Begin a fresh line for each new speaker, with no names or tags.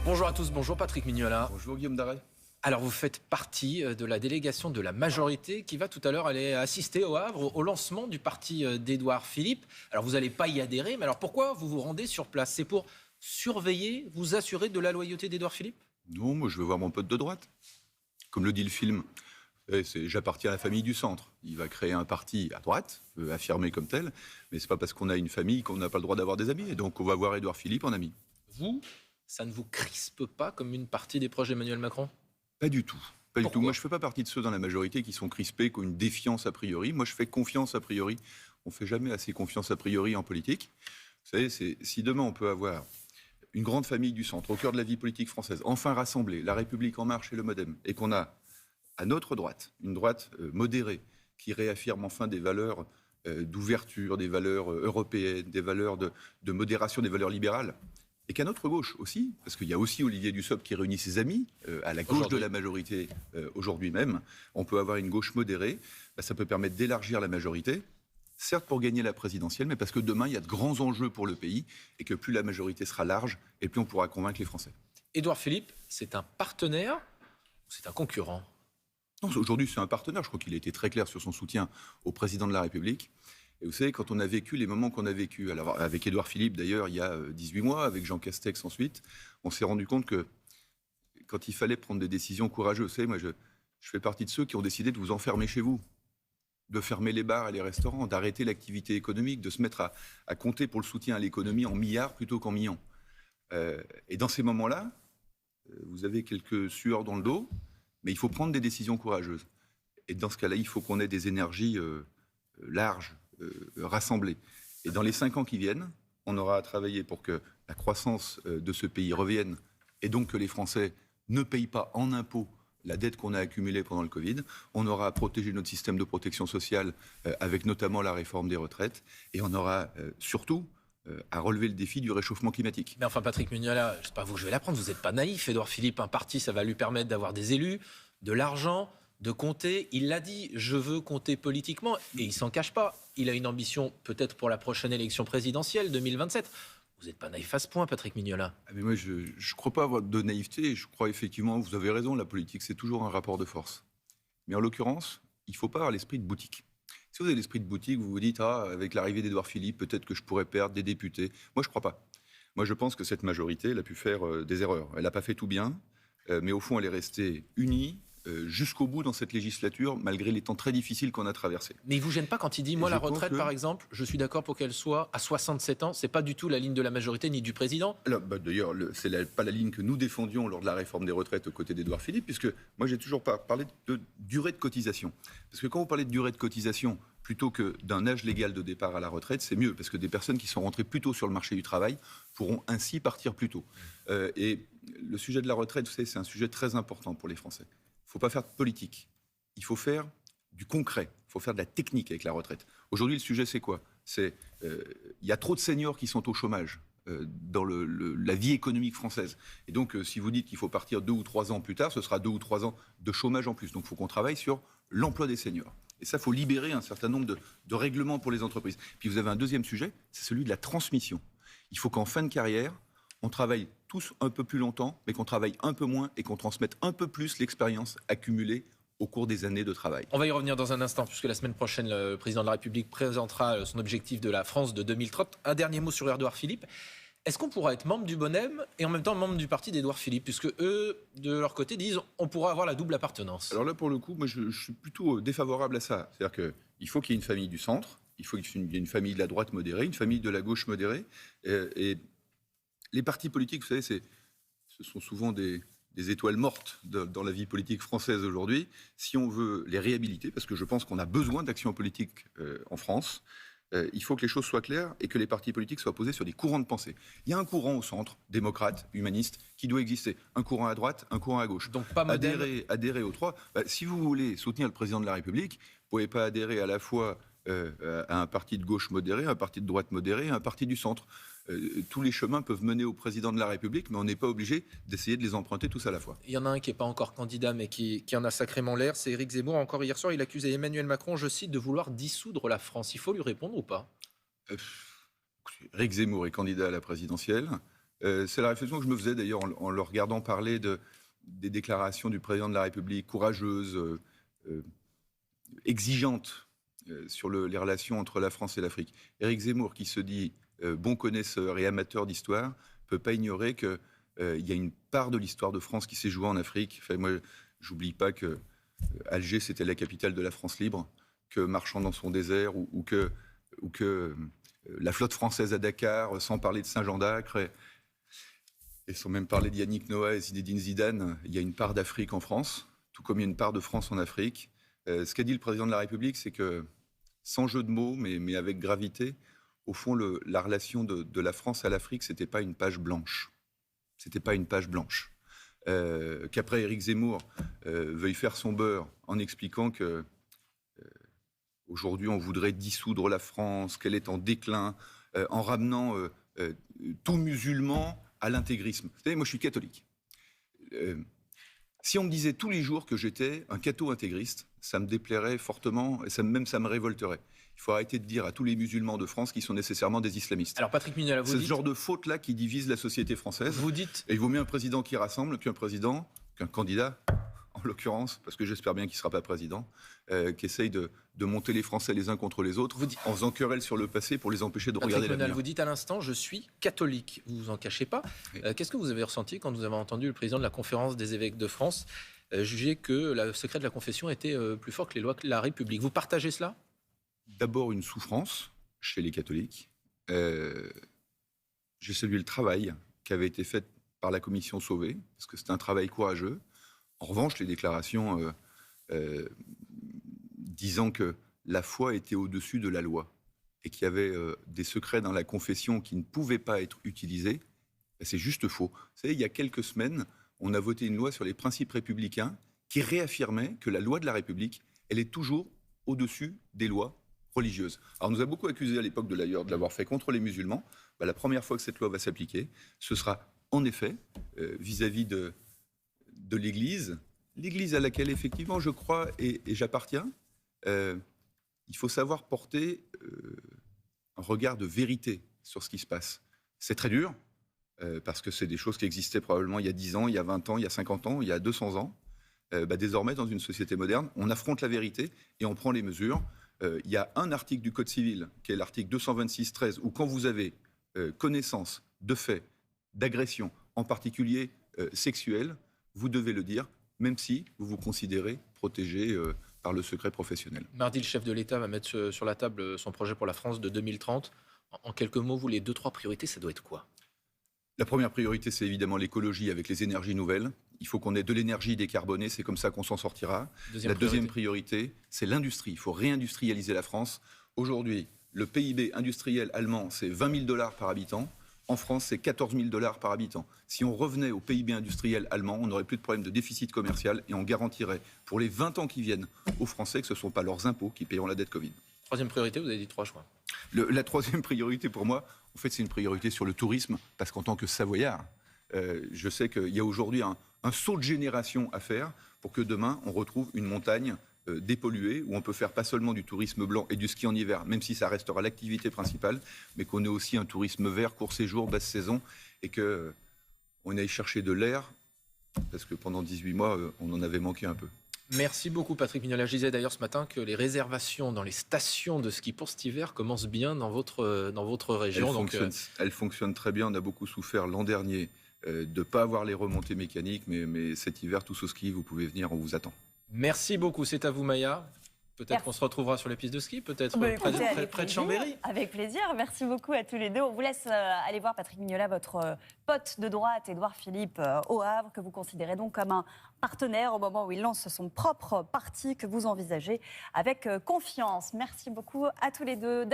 Bonjour à tous, bonjour Patrick Mignola.
Bonjour Guillaume Darret.
Alors vous faites partie de la délégation de la majorité qui va tout à l'heure aller assister au Havre au lancement du parti d'Édouard Philippe. Alors vous n'allez pas y adhérer, mais alors pourquoi vous vous rendez sur place? C'est pour surveiller, vous assurer de la loyauté d'Édouard Philippe?
Non, moi je veux voir mon pote de droite. Comme le dit le film, j'appartiens à la famille du centre. Il va créer un parti à droite, affirmé comme tel, mais c'est pas parce qu'on a une famille qu'on n'a pas le droit d'avoir des amis. Et donc on va voir Édouard Philippe en ami.
Vous, ça ne vous crispe pas comme une partie des proches d'Emmanuel Macron?
Pas du tout. Pas du tout. Moi, je ne fais pas partie de ceux dans la majorité qui sont crispés, qui ont une défiance a priori. Moi, je fais confiance a priori. On ne fait jamais assez confiance a priori en politique. Vous savez, si demain on peut avoir une grande famille du centre, au cœur de la vie politique française, enfin rassemblée, La République En Marche et le MoDem, et qu'on a à notre droite, une droite modérée, qui réaffirme enfin des valeurs d'ouverture, des valeurs européennes, des valeurs de modération, des valeurs libérales, et qu'à notre gauche aussi, parce qu'il y a aussi Olivier Dussopt qui réunit ses amis à la gauche de la majorité aujourd'hui même, on peut avoir une gauche modérée, ça peut permettre d'élargir la majorité, certes pour gagner la présidentielle, mais parce que demain, il y a de grands enjeux pour le pays, et que plus la majorité sera large, et plus on pourra convaincre les Français.
Édouard Philippe, c'est un partenaire ou c'est un concurrent?
Non, aujourd'hui, c'est un partenaire. Je crois qu'il a été très clair sur son soutien au président de la République. Et vous savez, quand on a vécu les moments qu'on a vécu, alors avec Édouard Philippe d'ailleurs, il y a 18 mois, avec Jean Castex ensuite, on s'est rendu compte que quand il fallait prendre des décisions courageuses, vous savez, moi je fais partie de ceux qui ont décidé de vous enfermer chez vous, de fermer les bars et les restaurants, d'arrêter l'activité économique, de se mettre à compter pour le soutien à l'économie en milliards plutôt qu'en millions. Et dans ces moments-là, vous avez quelques sueurs dans le dos, mais il faut prendre des décisions courageuses. Et dans ce cas-là, il faut qu'on ait des énergies larges, rassemblés. Et dans les 5 ans qui viennent, on aura à travailler pour que la croissance de ce pays revienne et donc que les Français ne payent pas en impôts la dette qu'on a accumulée pendant le Covid. On aura à protéger notre système de protection sociale avec notamment la réforme des retraites. Et on aura surtout à relever le défi du réchauffement climatique.
Mais enfin, Patrick Mignola, je sais pas vous, je vais l'apprendre, vous n'êtes pas naïf. Édouard Philippe, un parti, ça va lui permettre d'avoir des élus, de l'argent, de compter. Il l'a dit, je veux compter politiquement, et il s'en cache pas. Il a une ambition peut-être pour la prochaine élection présidentielle, 2027. Vous n'êtes pas naïf à ce point, Patrick Mignola.
Mais moi, je ne crois pas avoir de naïveté. Je crois effectivement, vous avez raison, la politique, c'est toujours un rapport de force. Mais en l'occurrence, il ne faut pas avoir l'esprit de boutique. Si vous avez l'esprit de boutique, vous vous dites, avec l'arrivée d'Édouard Philippe, peut-être que je pourrais perdre des députés. Moi, je ne crois pas. Moi, je pense que cette majorité, elle a pu faire des erreurs. Elle n'a pas fait tout bien, mais au fond, elle est restée unie jusqu'au bout dans cette législature, malgré les temps très difficiles qu'on a traversés.
Mais il ne vous gêne pas quand il dit, moi, la retraite, par exemple, je suis d'accord pour qu'elle soit à 67 ans. Ce n'est pas du tout la ligne de la majorité ni du président.
Alors, d'ailleurs, ce n'est pas la ligne que nous défendions lors de la réforme des retraites aux côtés d'Édouard Philippe, puisque moi, j'ai toujours parlé de durée de cotisation. Parce que quand vous parlez de durée de cotisation, plutôt que d'un âge légal de départ à la retraite, c'est mieux, parce que des personnes qui sont rentrées plus tôt sur le marché du travail pourront ainsi partir plus tôt. Et le sujet de la retraite, vous savez, c'est un sujet très important pour les Français. Il ne faut pas faire de politique. Il faut faire du concret. Il faut faire de la technique avec la retraite. Aujourd'hui, le sujet, c'est quoi? Il y a trop de seniors qui sont au chômage dans la vie économique française. Et donc, si vous dites qu'il faut partir 2 ou 3 ans plus tard, ce sera 2 ou 3 ans de chômage en plus. Donc, il faut qu'on travaille sur l'emploi des seniors. Et ça, il faut libérer un certain nombre de règlements pour les entreprises. Puis vous avez un deuxième sujet, c'est celui de la transmission. Il faut qu'en fin de carrière, on travaille tous un peu plus longtemps, mais qu'on travaille un peu moins et qu'on transmette un peu plus l'expérience accumulée au cours des années de travail.
On va y revenir dans un instant, puisque la semaine prochaine, le président de la République présentera son objectif de la France de 2030. Un dernier mot sur Édouard Philippe. Est-ce qu'on pourra être membre du Bonhomme et en même temps membre du parti d'Édouard Philippe? Puisque eux, de leur côté, disent on pourra avoir la double appartenance.
Alors là, pour le coup, moi, je suis plutôt défavorable à ça. C'est-à-dire qu'il faut qu'il y ait une famille du centre, il faut qu'il y ait une famille de la droite modérée, une famille de la gauche modérée. Et les partis politiques, vous savez, ce sont souvent des étoiles mortes dans la vie politique française aujourd'hui. Si on veut les réhabiliter, parce que je pense qu'on a besoin d'action politique en France, il faut que les choses soient claires et que les partis politiques soient posés sur des courants de pensée. Il y a un courant au centre, démocrate, humaniste, qui doit exister. Un courant à droite, un courant à gauche.
Donc pas modèle.
Adhérer aux trois. Si vous voulez soutenir le président de la République, vous ne pouvez pas adhérer à la fois à un parti de gauche modéré, un parti de droite modéré, un parti du centre. Tous les chemins peuvent mener au président de la République, mais on n'est pas obligé d'essayer de les emprunter tous à la fois.
Il y en a un qui n'est pas encore candidat, mais qui en a sacrément l'air, c'est Éric Zemmour. Encore hier soir, il accusait Emmanuel Macron, je cite, de vouloir dissoudre la France. Il faut lui répondre ou pas?
Éric Zemmour est candidat à la présidentielle. C'est la réflexion que je me faisais d'ailleurs en le regardant parler des déclarations du président de la République, courageuses, exigeantes sur les relations entre la France et l'Afrique. Éric Zemmour, qui se dit bon connaisseur et amateur d'histoire, ne peut pas ignorer qu'il y a une part de l'histoire de France qui s'est jouée en Afrique. Enfin, moi, j'oublie pas que Alger, c'était la capitale de la France libre, que Marchand dans son désert, ou que la flotte française à Dakar, sans parler de Saint-Jean d'Acre, et sans même parler d'Yannick Noah et Zinedine Zidane, il y a une part d'Afrique en France, tout comme il y a une part de France en Afrique. Ce qu'a dit le président de la République, c'est que, sans jeu de mots, mais avec gravité, au fond, la relation de la France à l'Afrique, c'était pas une page blanche. C'était pas une page blanche. Qu'après Éric Zemmour veuille faire son beurre en expliquant que aujourd'hui on voudrait dissoudre la France, qu'elle est en déclin, en ramenant tout musulman à l'intégrisme. Vous savez, moi je suis catholique. Si on me disait tous les jours que j'étais un catho-intégriste, ça me déplairait fortement et ça me révolterait. Il faut arrêter de dire à tous les musulmans de France qu'ils sont nécessairement des islamistes.
Alors Patrick Mignola, vous dites...
C'est ce genre de faute-là qui divise la société française.
Vous dites...
Et il vaut mieux un président qui rassemble qu'un candidat, en l'occurrence, parce que j'espère bien qu'il ne sera pas président, qui essaye de monter les Français les uns contre les autres, en faisant querelle sur le passé pour les empêcher de regarder l'avenir.
Vous dites à l'instant, je suis catholique. Vous vous en cachez pas. Oui. Qu'est-ce que vous avez ressenti quand vous avez entendu le président de la conférence des évêques de France juger que le secret de la confession était plus fort que les lois de la République? Vous partagez cela?
D'abord une souffrance chez les catholiques. J'ai salué le travail qui avait été fait par la commission Sauvé, parce que c'était un travail courageux. En revanche, les déclarations disant que la foi était au-dessus de la loi et qu'il y avait des secrets dans la confession qui ne pouvaient pas être utilisés, c'est juste faux. Vous savez, il y a quelques semaines, on a voté une loi sur les principes républicains qui réaffirmait que la loi de la République, elle est toujours au-dessus des lois religieuses. Alors on nous a beaucoup accusé à l'époque de l'avoir fait contre les musulmans. La première fois que cette loi va s'appliquer, ce sera en effet vis-à-vis de l'Église à laquelle effectivement je crois et j'appartiens. Il faut savoir porter un regard de vérité sur ce qui se passe. C'est très dur, parce que c'est des choses qui existaient probablement il y a 10 ans, il y a 20 ans, il y a 50 ans, il y a 200 ans. Désormais, dans une société moderne, on affronte la vérité et on prend les mesures. Il y a un article du Code civil, qui est l'article 226-13, où quand vous avez connaissance de faits, d'agressions, en particulier sexuelles, vous devez le dire, même si vous vous considérez protégé par le secret professionnel.
Mardi, le chef de l'État va mettre sur la table son projet pour la France de 2030. En quelques mots, vous, les 2-3 priorités, ça doit être quoi?
La première priorité, c'est évidemment l'écologie avec les énergies nouvelles. Il faut qu'on ait de l'énergie décarbonée, c'est comme ça qu'on s'en sortira. Deuxième priorité, c'est l'industrie. Il faut réindustrialiser la France. Aujourd'hui, le PIB industriel allemand, c'est 20 000 $ par habitant. En France, c'est 14 000 $ par habitant. Si on revenait au PIB industriel allemand, on n'aurait plus de problème de déficit commercial et on garantirait pour les 20 ans qui viennent aux Français que ce ne sont pas leurs impôts qui paieront la dette Covid.
Troisième priorité, vous avez dit 3 choix.
La troisième priorité pour moi, en fait, c'est une priorité sur le tourisme, parce qu'en tant que Savoyard, je sais qu'il y a aujourd'hui un saut de génération à faire pour que demain, on retrouve une montagne dépolluée, où on peut faire pas seulement du tourisme blanc et du ski en hiver, même si ça restera l'activité principale, mais qu'on ait aussi un tourisme vert, court séjour, basse saison, et qu'on aille chercher de l'air, parce que pendant 18 mois, on en avait manqué un peu.
Merci beaucoup Patrick Mignola. Je disais d'ailleurs ce matin que les réservations dans les stations de ski pour cet hiver commencent bien dans votre région.
Elles fonctionnent très bien. On a beaucoup souffert l'an dernier de ne pas avoir les remontées mécaniques, mais cet hiver, tous au ski, vous pouvez venir, on vous attend.
Merci beaucoup. C'est à vous Maya. Peut-être qu'on se retrouvera sur les pistes de ski, peut-être près de Chambéry.
Avec plaisir. Merci beaucoup à tous les deux. On vous laisse aller voir Patrick Mignola, votre pote de droite, Édouard Philippe, au Havre, que vous considérez donc comme un partenaire au moment où il lance son propre parti que vous envisagez avec confiance. Merci beaucoup à tous les deux.